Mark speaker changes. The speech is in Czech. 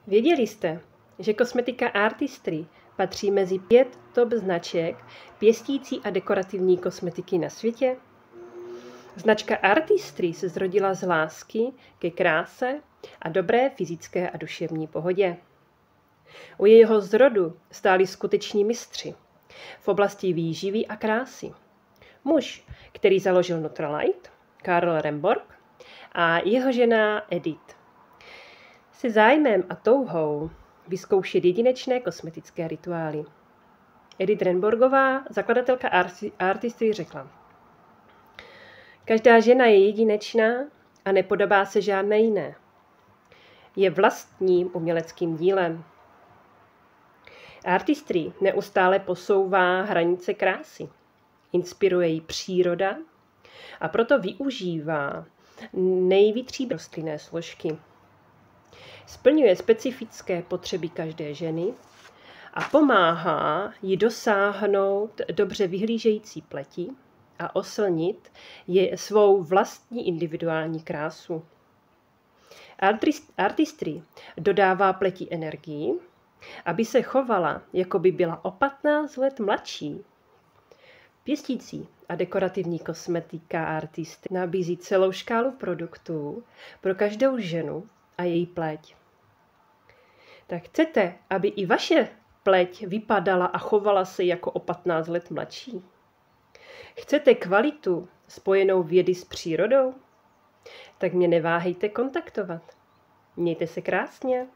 Speaker 1: Věděli jste, že kosmetika Artistry patří mezi 5 top značek pěstící a dekorativní kosmetiky na světě? Značka Artistry se zrodila z lásky ke kráse a dobré fyzické a duševní pohodě. U jejího zrodu stáli skuteční mistři v oblasti výživy a krásy. Muž, který založil Nutrilite, Karl Remborg, a jeho žena Edith. Se zájmem a touhou vyzkoušet jedinečné kosmetické rituály. Edith Remborgová, zakladatelka Artistry, řekla: každá žena je jedinečná a nepodobá se žádné jiné. Je vlastním uměleckým dílem. Artistry neustále posouvá hranice krásy. Inspiruje ji příroda a proto využívá nejvytříbenější rostlinné složky. Splňuje specifické potřeby každé ženy a pomáhá jí dosáhnout dobře vyhlížející pleti a oslnit je svou vlastní individuální krásu. Artistry dodává pleti energii, aby se chovala, jako by byla o 15 let mladší. Pěstící a dekorativní kosmetika Artistry nabízí celou škálu produktů pro každou ženu a její pleť. Tak chcete, aby i vaše pleť vypadala a chovala se jako o 15 let mladší? Chcete kvalitu spojenou vědy s přírodou? Tak mě neváhejte kontaktovat. Mějte se krásně.